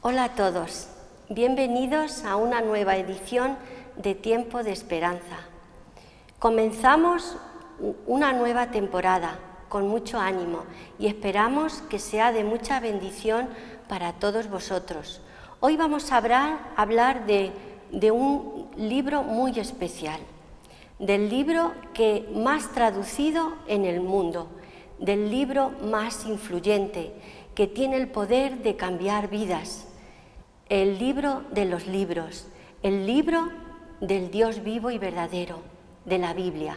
Hola a todos, bienvenidos a una nueva edición de Tiempo de Esperanza. Comenzamos una nueva temporada con mucho ánimo y esperamos que sea de mucha bendición para todos vosotros. Hoy vamos a hablar de un libro muy especial, del libro que más traducido en el mundo, del libro más influyente, que tiene el poder de cambiar vidas, el libro de los libros, el libro del Dios vivo y verdadero, de la Biblia.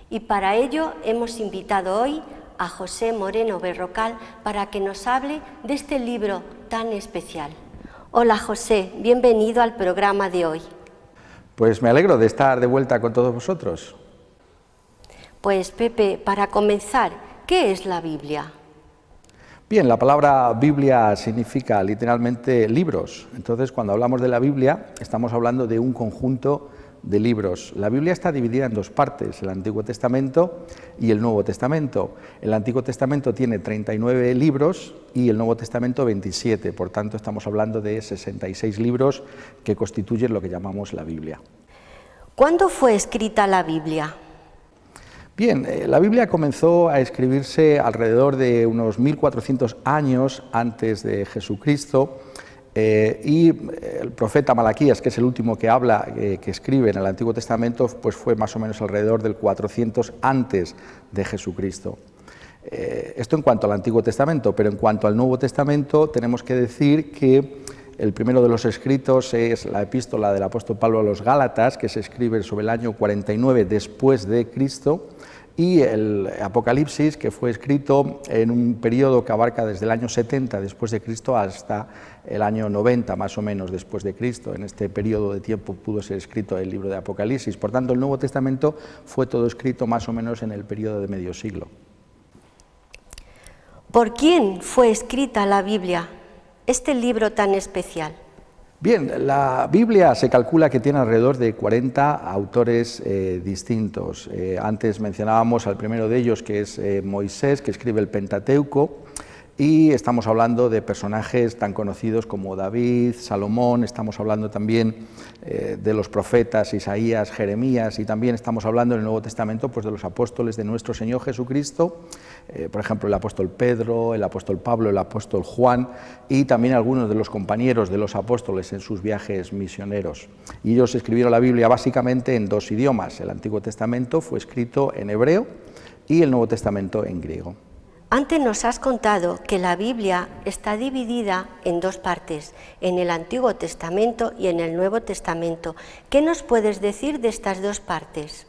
Y para ello hemos invitado hoy a José Moreno Berrocal para que nos hable de este libro tan especial. Hola José, bienvenido al programa de hoy. Pues me alegro de estar de vuelta con todos vosotros. Pues Pepe, para comenzar, ¿qué es la Biblia? Bien, la palabra Biblia significa literalmente libros. Entonces, cuando hablamos de la Biblia, estamos hablando de un conjunto de libros. La Biblia está dividida en dos partes, el Antiguo Testamento y el Nuevo Testamento. El Antiguo Testamento tiene 39 libros y el Nuevo Testamento 27. Por tanto, estamos hablando de 66 libros que constituyen lo que llamamos la Biblia. ¿Cuándo fue escrita la Biblia? Bien, la Biblia comenzó a escribirse alrededor de unos 1400 años antes de Jesucristo y el profeta Malaquías, que es el último que habla, que escribe en el Antiguo Testamento, pues fue más o menos alrededor del 400 antes de Jesucristo. Esto en cuanto al Antiguo Testamento, pero en cuanto al Nuevo Testamento tenemos que decir que el primero de los escritos es la epístola del apóstol Pablo a los Gálatas, que se escribe sobre el año 49 después de Cristo, y el Apocalipsis, que fue escrito en un periodo que abarca desde el año 70 después de Cristo hasta el año 90 más o menos después de Cristo. En este periodo de tiempo pudo ser escrito el libro de Apocalipsis. Por tanto, el Nuevo Testamento fue todo escrito más o menos en el periodo de medio siglo. ¿Por quién fue escrita la Biblia, este libro tan especial? Bien, la Biblia se calcula que tiene alrededor de 40 autores distintos. Antes mencionábamos al primero de ellos, que es Moisés, que escribe el Pentateuco, y estamos hablando de personajes tan conocidos como David, Salomón, estamos hablando también de los profetas Isaías, Jeremías, y también estamos hablando en el Nuevo Testamento pues de los apóstoles de nuestro Señor Jesucristo, por ejemplo el apóstol Pedro, el apóstol Pablo, el apóstol Juan, y también algunos de los compañeros de los apóstoles en sus viajes misioneros. Y ellos escribieron la Biblia básicamente en dos idiomas. El Antiguo Testamento fue escrito en hebreo y el Nuevo Testamento en griego. Antes nos has contado que la Biblia está dividida en dos partes, en el Antiguo Testamento y en el Nuevo Testamento. ¿Qué nos puedes decir de estas dos partes?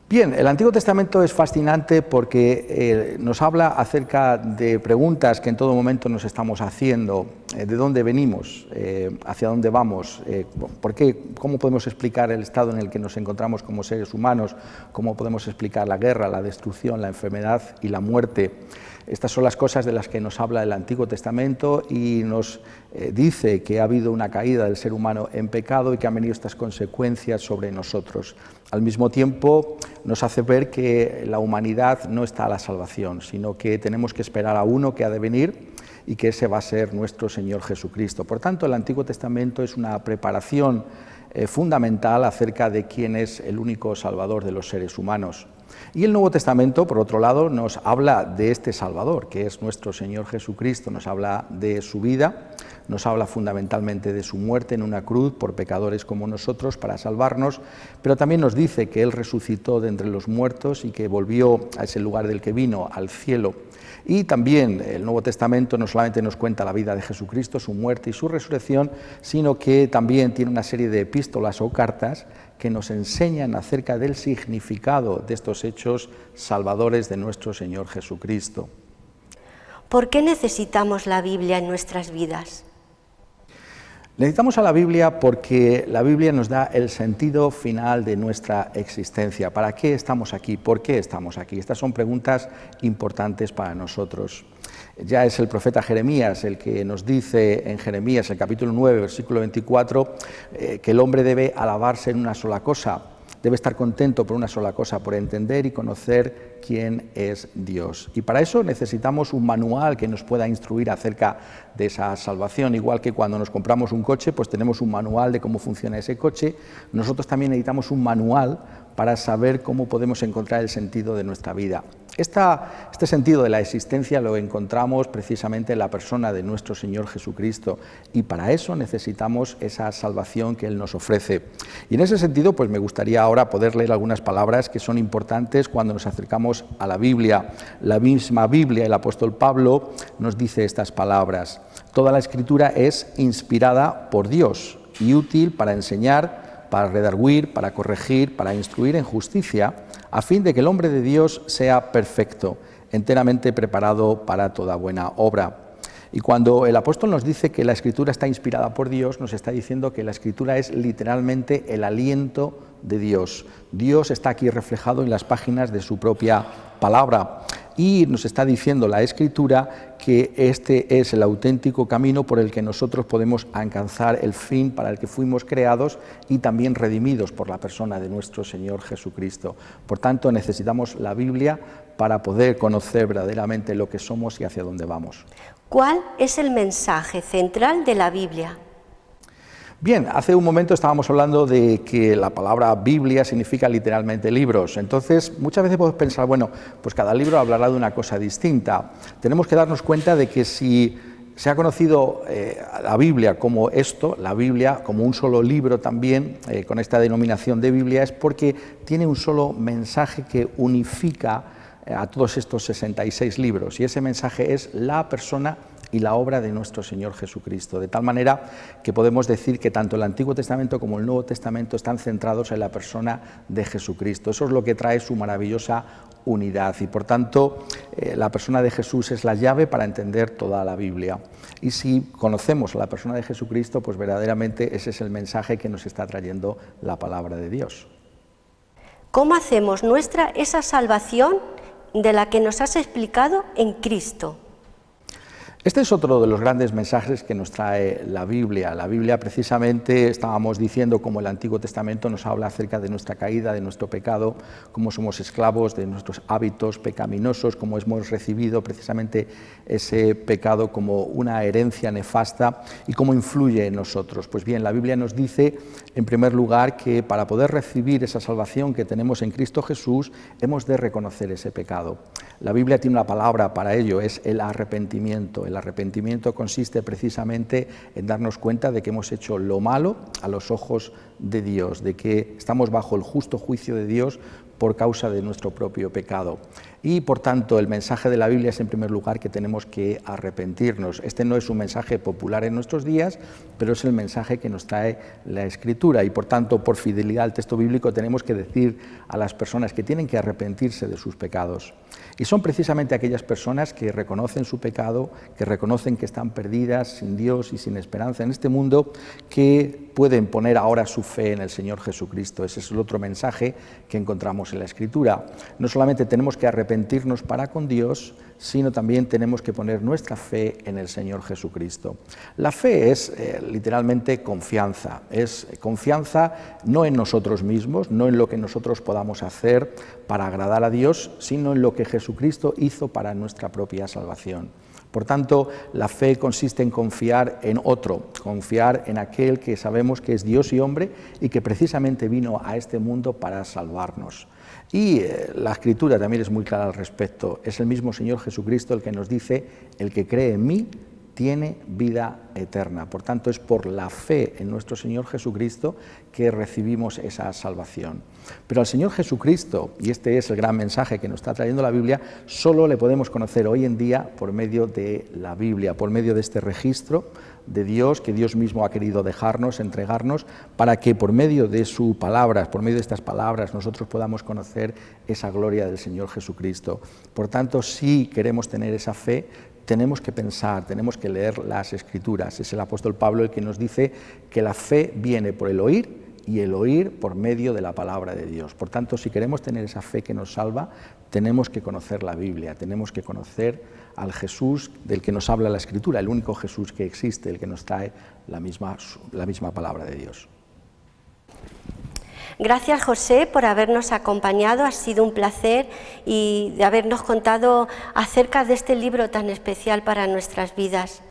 Bien, el Antiguo Testamento es fascinante porque nos habla acerca de preguntas que en todo momento nos estamos haciendo, de dónde venimos, hacia dónde vamos, por qué, cómo podemos explicar el estado en el que nos encontramos como seres humanos, cómo podemos explicar la guerra, la destrucción, la enfermedad y la muerte. Estas son las cosas de las que nos habla el Antiguo Testamento y nos dice que ha habido una caída del ser humano en pecado y que han venido estas consecuencias sobre nosotros. Al mismo tiempo nos hace ver que la humanidad no está a la salvación, sino que tenemos que esperar a uno que ha de venir y que ese va a ser nuestro Señor Jesucristo. Por tanto, el Antiguo Testamento es una preparación fundamental acerca de quién es el único Salvador de los seres humanos. Y el Nuevo Testamento, por otro lado, nos habla de este Salvador, que es nuestro Señor Jesucristo, nos habla de su vida, nos habla fundamentalmente de su muerte en una cruz por pecadores como nosotros para salvarnos, pero también nos dice que Él resucitó de entre los muertos y que volvió a ese lugar del que vino, al cielo. Y también el Nuevo Testamento no solamente nos cuenta la vida de Jesucristo, su muerte y su resurrección, sino que también tiene una serie de epístolas o cartas que nos enseñan acerca del significado de estos hechos salvadores de nuestro Señor Jesucristo. ¿Por qué necesitamos la Biblia en nuestras vidas? Necesitamos a la Biblia porque la Biblia nos da el sentido final de nuestra existencia. ¿Para qué estamos aquí? ¿Por qué estamos aquí? Estas son preguntas importantes para nosotros. Ya es el profeta Jeremías el que nos dice en Jeremías, el capítulo 9, versículo 24, que el hombre debe alabarse en una sola cosa, debe estar contento por una sola cosa, por entender y conocer quién es Dios. Y para eso necesitamos un manual que nos pueda instruir acerca de esa salvación. Igual que cuando nos compramos un coche, pues tenemos un manual de cómo funciona ese coche. Nosotros también necesitamos un manual para saber cómo podemos encontrar el sentido de nuestra vida. Este sentido de la existencia lo encontramos precisamente en la persona de nuestro Señor Jesucristo, y para eso necesitamos esa salvación que Él nos ofrece. Y en ese sentido, pues me gustaría ahora poder leer algunas palabras que son importantes cuando nos acercamos a la Biblia. La misma Biblia, el apóstol Pablo nos dice estas palabras: toda la Escritura es inspirada por Dios y útil para enseñar, para redarguir, para corregir, para instruir en justicia, a fin de que el hombre de Dios sea perfecto, enteramente preparado para toda buena obra. Y cuando el apóstol nos dice que la Escritura está inspirada por Dios, nos está diciendo que la Escritura es literalmente el aliento de Dios. Dios está aquí reflejado en las páginas de su propia palabra. Y nos está diciendo la Escritura que este es el auténtico camino por el que nosotros podemos alcanzar el fin para el que fuimos creados y también redimidos por la persona de nuestro Señor Jesucristo. Por tanto, necesitamos la Biblia para poder conocer verdaderamente lo que somos y hacia dónde vamos. ¿Cuál es el mensaje central de la Biblia? Bien, hace un momento estábamos hablando de que la palabra Biblia significa literalmente libros. Entonces, muchas veces podemos pensar, bueno, pues cada libro hablará de una cosa distinta. Tenemos que darnos cuenta de que si se ha conocido la Biblia como esto, la Biblia como un solo libro también, con esta denominación de Biblia, es porque tiene un solo mensaje que unifica a todos estos 66 libros. Y ese mensaje es la persona y la obra de nuestro Señor Jesucristo, de tal manera que podemos decir que tanto el Antiguo Testamento como el Nuevo Testamento están centrados en la persona de Jesucristo. Eso es lo que trae su maravillosa unidad y, por tanto, la persona de Jesús es la llave para entender toda la Biblia. Y si conocemos a la persona de Jesucristo, pues verdaderamente ese es el mensaje que nos está trayendo la palabra de Dios. ¿Cómo hacemos nuestra esa salvación de la que nos has explicado en Cristo? Este es otro de los grandes mensajes que nos trae la Biblia. La Biblia, precisamente, estábamos diciendo como el Antiguo Testamento nos habla acerca de nuestra caída, de nuestro pecado, cómo somos esclavos de nuestros hábitos pecaminosos, cómo hemos recibido precisamente ese pecado como una herencia nefasta y cómo influye en nosotros. Pues bien, la Biblia nos dice, en primer lugar, que para poder recibir esa salvación que tenemos en Cristo Jesús, hemos de reconocer ese pecado. La Biblia tiene una palabra para ello, es el arrepentimiento. El arrepentimiento consiste precisamente en darnos cuenta de que hemos hecho lo malo a los ojos de Dios, de que estamos bajo el justo juicio de Dios por causa de nuestro propio pecado. Y, por tanto, el mensaje de la Biblia es, en primer lugar, que tenemos que arrepentirnos. Este no es un mensaje popular en nuestros días, pero es el mensaje que nos trae la Escritura. Y, por tanto, por fidelidad al texto bíblico, tenemos que decir a las personas que tienen que arrepentirse de sus pecados. Y son precisamente aquellas personas que reconocen su pecado, que reconocen que están perdidas, sin Dios y sin esperanza en este mundo, que pueden poner ahora su fe en el Señor Jesucristo. Ese es el otro mensaje que encontramos en la Escritura. No solamente tenemos que arrepentirnos para con Dios, sino también tenemos que poner nuestra fe en el Señor Jesucristo. La fe es literalmente confianza. Es confianza no en nosotros mismos, no en lo que nosotros podamos hacer para agradar a Dios, sino en lo que Jesucristo hizo para nuestra propia salvación. Por tanto, la fe consiste en confiar en otro, confiar en aquel que sabemos que es Dios y hombre y que precisamente vino a este mundo para salvarnos. Y la Escritura también es muy clara al respecto. Es el mismo Señor Jesucristo el que nos dice: el que cree en mí tiene vida eterna. Por tanto, es por la fe en nuestro Señor Jesucristo que recibimos esa salvación. Pero al Señor Jesucristo, y este es el gran mensaje que nos está trayendo la Biblia, solo le podemos conocer hoy en día por medio de la Biblia, por medio de este registro de Dios que Dios mismo ha querido dejarnos, entregarnos, para que por medio de sus palabras, por medio de estas palabras, nosotros podamos conocer esa gloria del Señor Jesucristo. Por tanto, si queremos tener esa fe, tenemos que pensar, tenemos que leer las Escrituras. Es el apóstol Pablo el que nos dice que la fe viene por el oír y el oír por medio de la palabra de Dios. Por tanto, si queremos tener esa fe que nos salva, tenemos que conocer la Biblia, tenemos que conocer al Jesús del que nos habla la Escritura, el único Jesús que existe, el que nos trae la misma palabra de Dios. Gracias, José, por habernos acompañado, ha sido un placer y de habernos contado acerca de este libro tan especial para nuestras vidas.